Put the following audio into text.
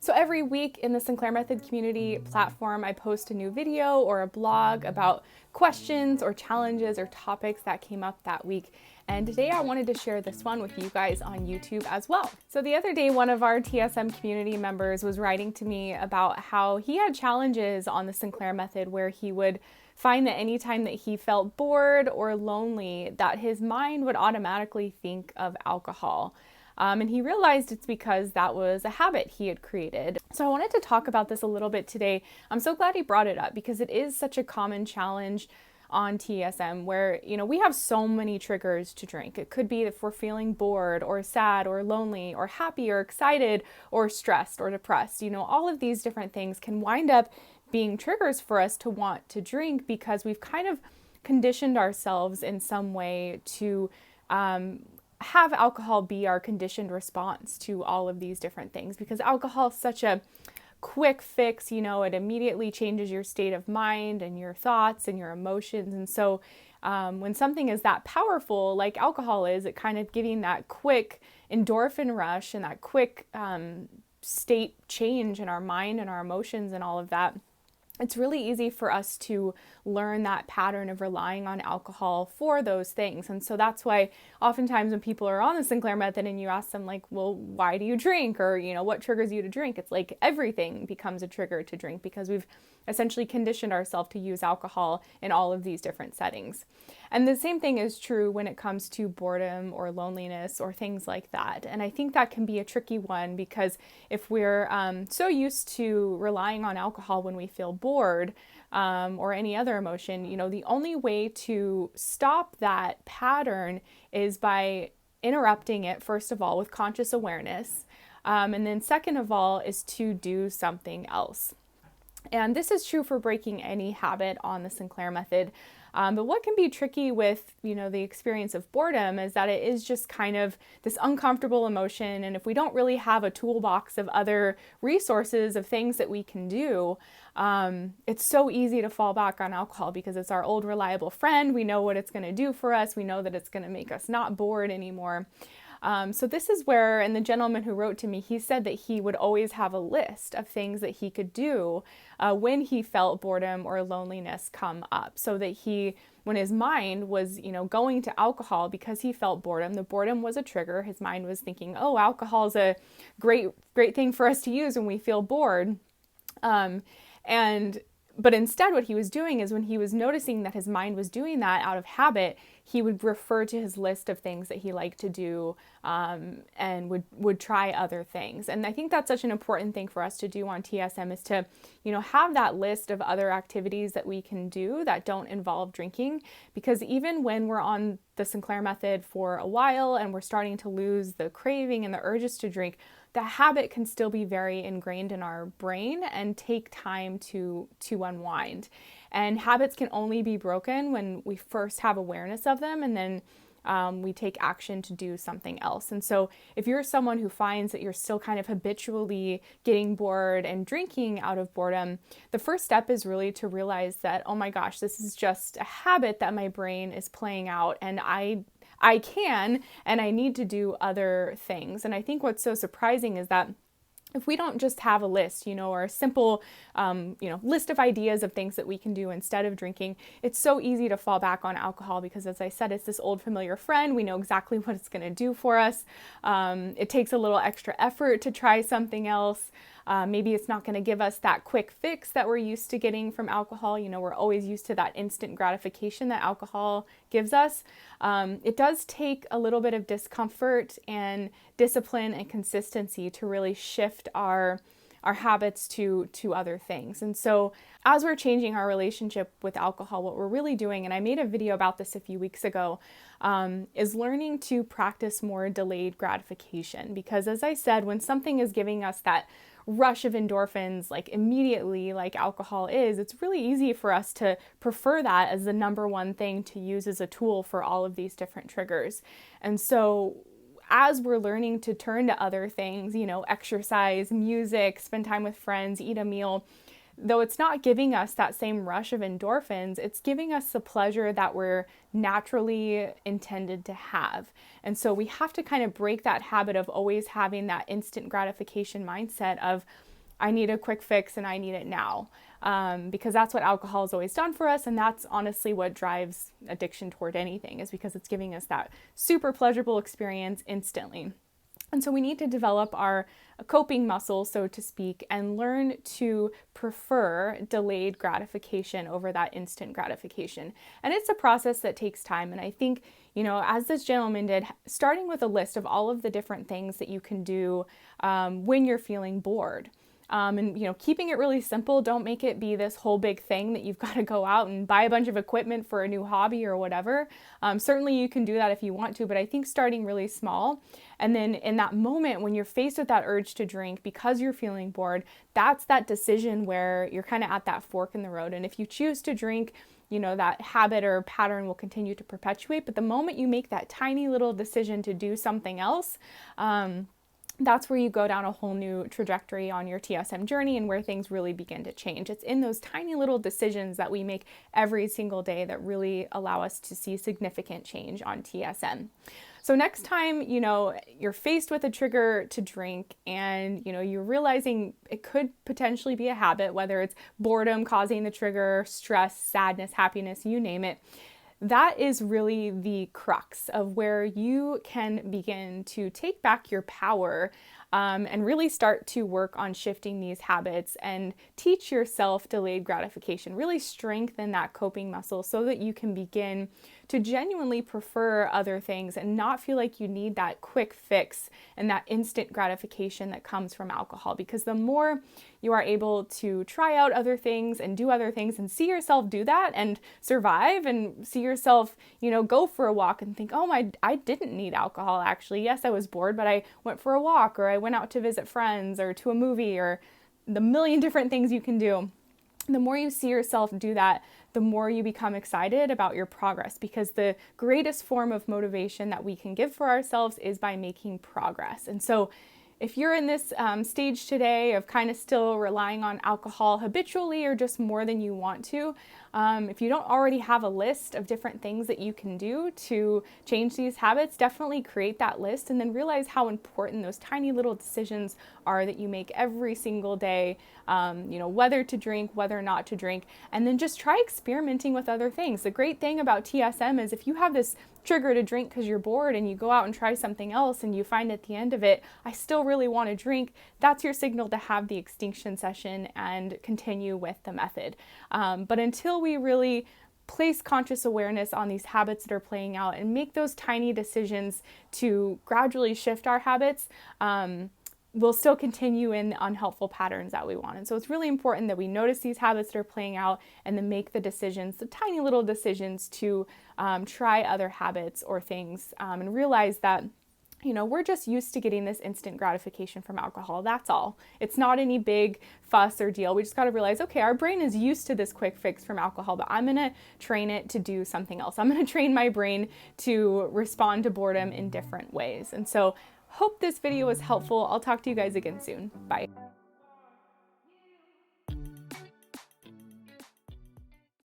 So every week in the Sinclair Method community platform, I post a new video or a blog about questions or challenges or topics that came up that week. And today I wanted to share this one with you guys on YouTube as well. So the other day, one of our TSM community members was writing to me about how he had challenges on the Sinclair Method where he would find that anytime that he felt bored or lonely, that his mind would automatically think of alcohol. And he realized it's because that was a habit he had created. So I wanted to talk about this a little bit today. I'm so glad he brought it up because it is such a common challenge on TSM where, we have so many triggers to drink. It could be if we're feeling bored or sad or lonely or happy or excited or stressed or depressed. All of these different things can wind up being triggers for us to want to drink because we've kind of conditioned ourselves in some way to have alcohol be our conditioned response to all of these different things, because alcohol is such a quick fix. It immediately changes your state of mind and your thoughts and your emotions. And so when something is that powerful, like alcohol is, it kind of giving that quick endorphin rush and that quick state change in our mind and our emotions and all of that. It's really easy for us to learn that pattern of relying on alcohol for those things. And so that's why oftentimes when people are on the Sinclair Method and you ask them like, well, why do you drink? Or, what triggers you to drink? It's like everything becomes a trigger to drink because we've essentially conditioned ourselves to use alcohol in all of these different settings. And the same thing is true when it comes to boredom or loneliness or things like that. And I think that can be a tricky one because if we're so used to relying on alcohol when we feel bored or any other emotion, the only way to stop that pattern is by interrupting it, first of all, with conscious awareness. And then second of all is to do something else. And this is true for breaking any habit on the Sinclair Method. But what can be tricky with, the experience of boredom is that it is just kind of this uncomfortable emotion. And if we don't really have a toolbox of other resources of things that we can do, it's so easy to fall back on alcohol because it's our old reliable friend. We know what it's going to do for us. We know that it's going to make us not bored anymore. So this is where, and the gentleman who wrote to me, he said that he would always have a list of things that he could do when he felt boredom or loneliness come up, so that when his mind was, going to alcohol because he felt boredom, the boredom was a trigger. His mind was thinking, oh, alcohol is a great thing for us to use when we feel bored. But instead what he was doing is when he was noticing that his mind was doing that out of habit, he would refer to his list of things that he liked to do and would try other things. And I think that's such an important thing for us to do on TSM is to, have that list of other activities that we can do that don't involve drinking. Because even when we're on the Sinclair Method for a while and we're starting to lose the craving and the urges to drink, the habit can still be very ingrained in our brain and take time to unwind. And habits can only be broken when we first have awareness of them and then we take action to do something else. And so if you're someone who finds that you're still kind of habitually getting bored and drinking out of boredom, the first step is really to realize that, oh my gosh, this is just a habit that my brain is playing out and I can and I need to do other things. And I think what's so surprising is that if we don't just have a list, or a simple, list of ideas of things that we can do instead of drinking, it's so easy to fall back on alcohol because, as I said, it's this old familiar friend. We know exactly what it's going to do for us. It takes a little extra effort to try something else. Maybe it's not going to give us that quick fix that we're used to getting from alcohol. We're always used to that instant gratification that alcohol gives us. It does take a little bit of discomfort and discipline and consistency to really shift our habits to other things. And so as we're changing our relationship with alcohol, what we're really doing, and I made a video about this a few weeks ago, is learning to practice more delayed gratification. Because as I said, when something is giving us that rush of endorphins, like immediately, like alcohol is, it's really easy for us to prefer that as the number one thing to use as a tool for all of these different triggers. And so as we're learning to turn to other things, exercise, music, spend time with friends, eat a meal, though it's not giving us that same rush of endorphins, it's giving us the pleasure that we're naturally intended to have. And so we have to kind of break that habit of always having that instant gratification mindset of, I need a quick fix and I need it now. Because that's what alcohol has always done for us. And that's honestly what drives addiction toward anything, is because it's giving us that super pleasurable experience instantly. And so we need to develop our coping muscle, so to speak, and learn to prefer delayed gratification over that instant gratification. And it's a process that takes time. And I think, as this gentleman did, starting with a list of all of the different things that you can do when you're feeling bored. And keeping it really simple. Don't make it be this whole big thing that you've got to go out and buy a bunch of equipment for a new hobby or whatever. Certainly you can do that if you want to, but I think starting really small, and then in that moment when you're faced with that urge to drink because you're feeling bored, that's that decision where you're kind of at that fork in the road. And if you choose to drink, that habit or pattern will continue to perpetuate. But the moment you make that tiny little decision to do something else, that's where you go down a whole new trajectory on your TSM journey and where things really begin to change. It's in those tiny little decisions that we make every single day that really allow us to see significant change on TSM. So next time, you're faced with a trigger to drink and, you're realizing it could potentially be a habit, whether it's boredom causing the trigger, stress, sadness, happiness, you name it. That is really the crux of where you can begin to take back your power and really start to work on shifting these habits and teach yourself delayed gratification. Really strengthen that coping muscle so that you can begin to genuinely prefer other things and not feel like you need that quick fix and that instant gratification that comes from alcohol. Because the more you are able to try out other things and do other things and see yourself do that and survive, and see yourself, go for a walk and think, oh, I didn't need alcohol actually. Yes, I was bored, but I went for a walk, or I went out to visit friends, or to a movie, or the million different things you can do. The more you see yourself do that, the more you become excited about your progress, because the greatest form of motivation that we can give for ourselves is by making progress. And so if you're in this stage today of kind of still relying on alcohol habitually or just more than you want to, if you don't already have a list of different things that you can do to change these habits, definitely create that list and then realize how important those tiny little decisions are that you make every single day, whether to drink, whether not to drink, and then just try experimenting with other things. The great thing about TSM is if you have this trigger to drink because you're bored and you go out and try something else and you find at the end of it, I still really want to drink, that's your signal to have the extinction session and continue with the method. But until we really place conscious awareness on these habits that are playing out and make those tiny decisions to gradually shift our habits, we'll still continue in the unhelpful patterns that we want. And so it's really important that we notice these habits that are playing out and then make the decisions, the tiny little decisions to try other habits or things, and realize that we're just used to getting this instant gratification from alcohol. That's all. It's not any big fuss or deal. We just got to realize, okay, our brain is used to this quick fix from alcohol, but I'm going to train it to do something else. I'm going to train my brain to respond to boredom in different ways. And so hope this video was helpful. I'll talk to you guys again soon. Bye.